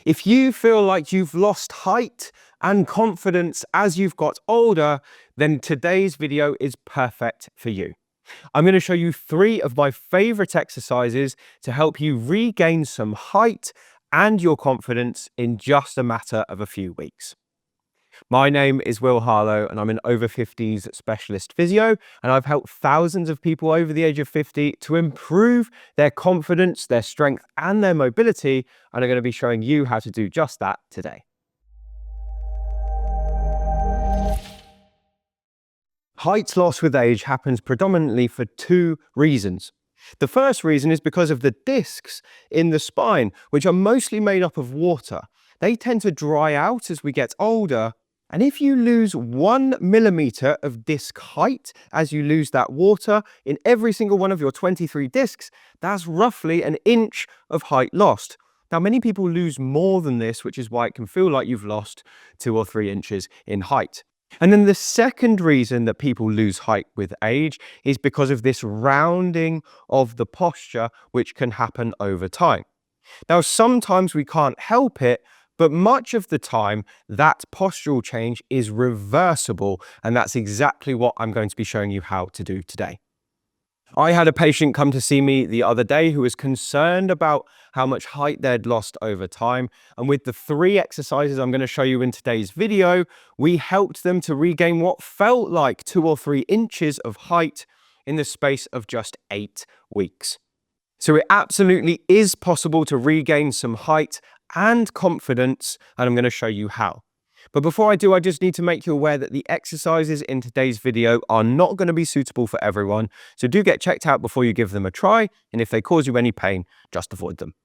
If you feel like you've lost height and confidence as you've got older, then today's video is perfect for you. I'm going to show you 3 of my favorite exercises to help you regain some height and your confidence in just a matter of a few weeks. My name is Harlow and I'm an over-50s specialist physio, and I've helped thousands of people over the age of 50 to improve their confidence, their strength and their mobility, and I'm going to be showing you how to do just that today. Height loss with age happens predominantly for 2 reasons. The first reason is because of the discs in the spine, which are mostly made up of water. They tend to dry out as we get older, and if you lose 1 millimeter of disc height as you lose that water in every single one of your 23 discs, that's roughly an inch of height lost. Now, many people lose more than this, which is why it can feel like you've lost 2 or 3 inches in height. And then the second reason that people lose height with age is because of this rounding of the posture, which can happen over time. Now, sometimes we can't help it, but much of the time that postural change is reversible, and that's exactly what I'm going to be showing you how to do today. I had a patient come to see me the other day who was concerned about how much height they'd lost over time. And with the 3 exercises I'm going to show you in today's video, we helped them to regain what felt like 2 or 3 inches of height in the space of just 8 weeks. So it absolutely is possible to regain some height and confidence, and I'm going to show you how. But before I do, I just need to make you aware that the exercises in today's video are not going to be suitable for everyone. So do get checked out before you give them a try. And if they cause you any pain, just avoid them.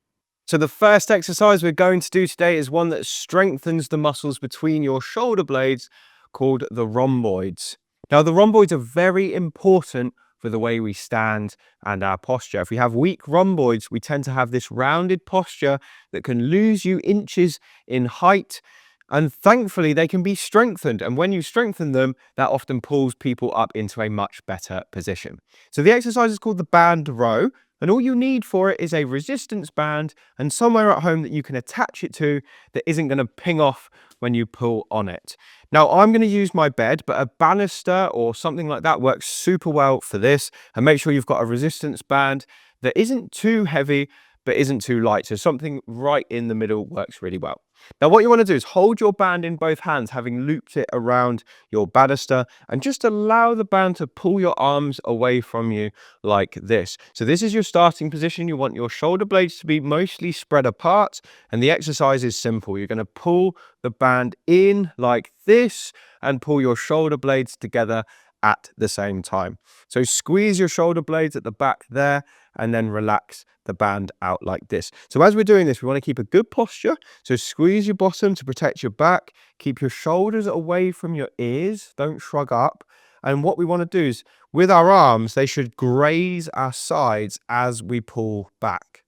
So the first exercise we're going to do today is one that strengthens the muscles between your shoulder blades, called the rhomboids. Now, the rhomboids are very important for the way we stand and our posture. If we have weak rhomboids, we tend to have this rounded posture that can lose you inches in height. And thankfully, they can be strengthened. And when you strengthen them, that often pulls people up into a much better position. So the exercise is called the band row. And all you need for it is a resistance band and somewhere at home that you can attach it to that isn't going to ping off when you pull on it. Now, I'm going to use my bed, but a banister or something like that works super well for this. And make sure you've got a resistance band that isn't too heavy, but isn't too light. So something right in the middle works really well. Now, what you want to do is hold your band in both hands, having looped it around your banister, and just allow the band to pull your arms away from you like this. So this is your starting position. You want your shoulder blades to be mostly spread apart, and the exercise is simple. You're going to pull the band in like this and pull your shoulder blades together at the same time. So squeeze your shoulder blades at the back there and then relax the band out like this. So as we're doing this, we want to keep a good posture. So squeeze your bottom to protect your back. Keep your shoulders away from your ears. Don't shrug up. And what we want to do is with our arms, they should graze our sides as we pull back.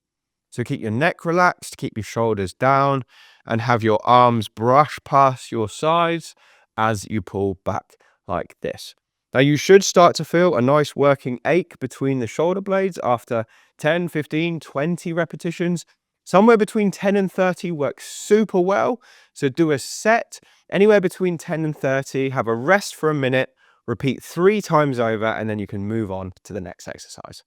So keep your neck relaxed, keep your shoulders down, and have your arms brush past your sides as you pull back like this. Now, you should start to feel a nice working ache between the shoulder blades after 10, 15, 20 repetitions. Somewhere between 10 and 30 works super well. So do a set anywhere between 10 and 30, have a rest for a minute, repeat 3 times over, and then you can move on to the next exercise.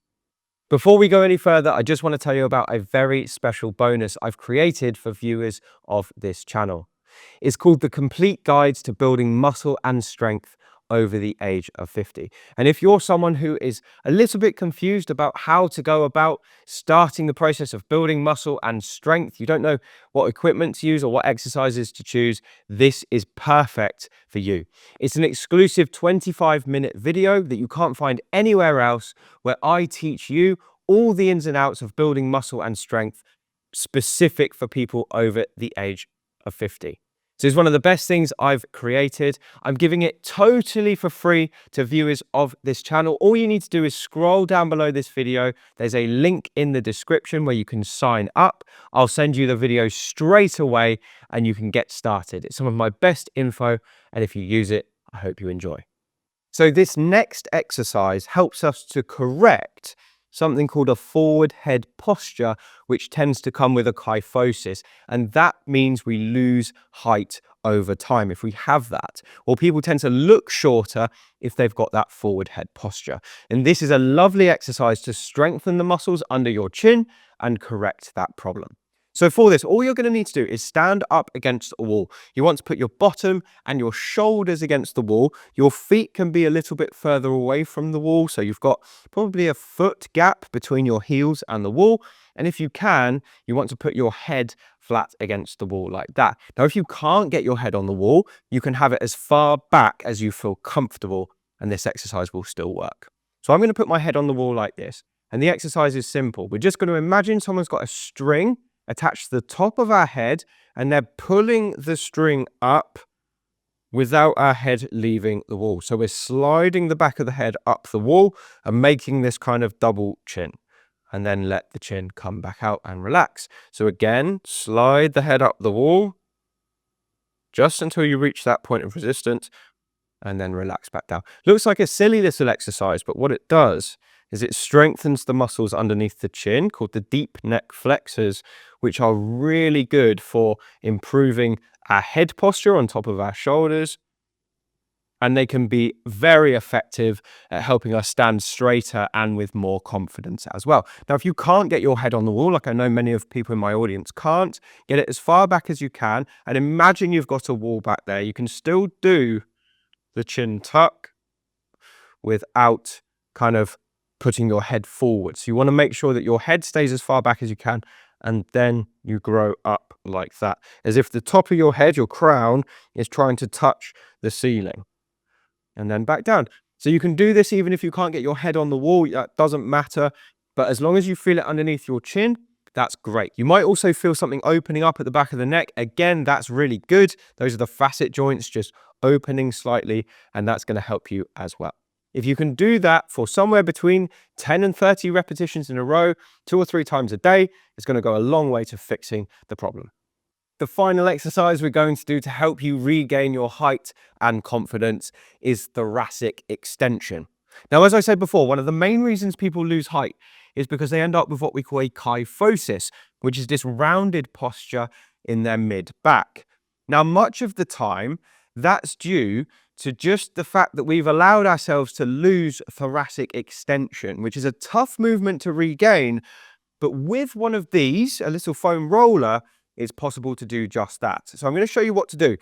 Before we go any further, I just want to tell you about a very special bonus I've created for viewers of this channel. It's called the Complete Guides to Building Muscle and Strength over the age of 50. And if you're someone who is a little bit confused about how to go about starting the process of building muscle and strength, you don't know what equipment to use or what exercises to choose, this is perfect for you. It's an exclusive 25-minute video that you can't find anywhere else, where I teach you all the ins and outs of building muscle and strength specific for people over the age of 50. So it's one of the best things I've created. I'm giving it totally for free to viewers of this channel. All you need to do is scroll down below this video. There's a link in the description where you can sign up. I'll send you the video straight away and you can get started. It's some of my best info, and if you use it, I hope you enjoy. So this next exercise helps us to correct something called a forward head posture, which tends to come with a kyphosis. And that means we lose height over time if we have that. Or people tend to look shorter if they've got that forward head posture. And this is a lovely exercise to strengthen the muscles under your chin and correct that problem. So for this, all you're going to need to do is stand up against a wall. You want to put your bottom and your shoulders against the wall. Your feet can be a little bit further away from the wall. So you've got probably a foot gap between your heels and the wall. And if you can, you want to put your head flat against the wall like that. Now, if you can't get your head on the wall, you can have it as far back as you feel comfortable, and this exercise will still work. So I'm going to put my head on the wall like this. And the exercise is simple. We're just going to imagine someone's got a string attached to the top of our head, and they're pulling the string up without our head leaving the wall. So we're sliding the back of the head up the wall and making this kind of double chin, and then let the chin come back out and relax. So again, slide the head up the wall just until you reach that point of resistance, and then relax back down. Looks like a silly little exercise, but what it does is it strengthens the muscles underneath the chin called the deep neck flexors, which are really good for improving our head posture on top of our shoulders. And they can be very effective at helping us stand straighter and with more confidence as well. Now, if you can't get your head on the wall, like I know many of people in my audience can't, get it as far back as you can. And imagine you've got a wall back there. You can still do the chin tuck without kind of putting your head forward. So you want to make sure that your head stays as far back as you can, and then you grow up like that, as if the top of your head, your crown, is trying to touch the ceiling, and then back down. So you can do this even if you can't get your head on the wall. That doesn't matter, but as long as you feel it underneath your chin, that's great. You might also feel something opening up at the back of the neck. Again, that's really good. Those are the facet joints just opening slightly, and that's going to help you as well. If you can do that for somewhere between 10 and 30 repetitions in a row, 2 or 3 times a day, it's going to go a long way to fixing the problem. The final exercise we're going to do to help you regain your height and confidence is thoracic extension. Now, as I said before, one of the main reasons people lose height is because they end up with what we call a kyphosis, which is this rounded posture in their mid-back. Now, much of the time, that's due to just the fact that we've allowed ourselves to lose thoracic extension, which is a tough movement to regain. But with one of these, a little foam roller, it's possible to do just that. So I'm going to show you what to do.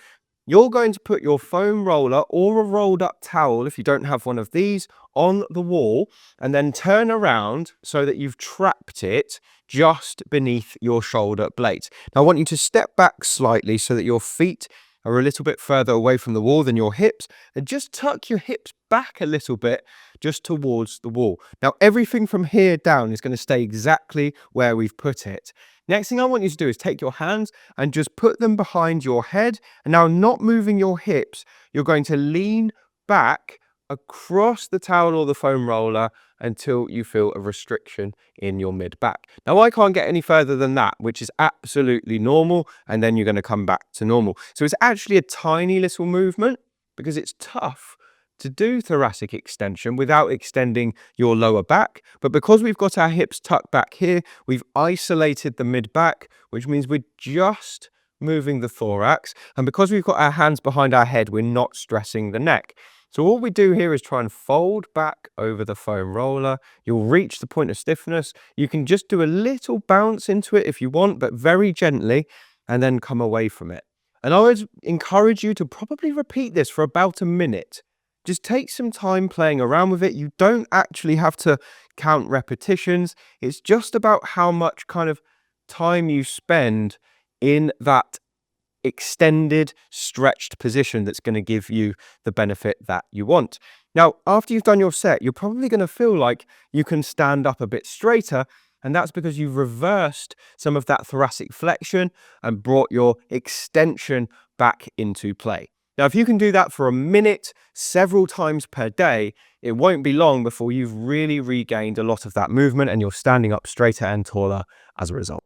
You're going to put your foam roller or a rolled up towel, if you don't have one of these, on the wall, and then turn around so that you've trapped it just beneath your shoulder blades. Now I want you to step back slightly so that your feet are a little bit further away from the wall than your hips, and just tuck your hips back a little bit just towards the wall. Now everything from here down is going to stay exactly where we've put it. Next thing I want you to do is take your hands and just put them behind your head, and now not moving your hips, you're going to lean back across the towel or the foam roller until you feel a restriction in your mid-back. Now I can't get any further than that, which is absolutely normal, and then you're going to come back to normal. So it's actually a tiny little movement because it's tough to do thoracic extension without extending your lower back. But because we've got our hips tucked back here, we've isolated the mid-back, which means we're just moving the thorax. And because we've got our hands behind our head, we're not stressing the neck. So all we do here is try and fold back over the foam roller. You'll reach the point of stiffness. You can just do a little bounce into it if you want, but very gently, and then come away from it. And I would encourage you to probably repeat this for about a minute. Just take some time playing around with it. You don't actually have to count repetitions. It's just about how much kind of time you spend in that extended, stretched position that's going to give you the benefit that you want. Now, after you've done your set, you're probably going to feel like you can stand up a bit straighter, and that's because you've reversed some of that thoracic flexion and brought your extension back into play. Now, if you can do that for a minute, several times per day, it won't be long before you've really regained a lot of that movement and you're standing up straighter and taller as a result.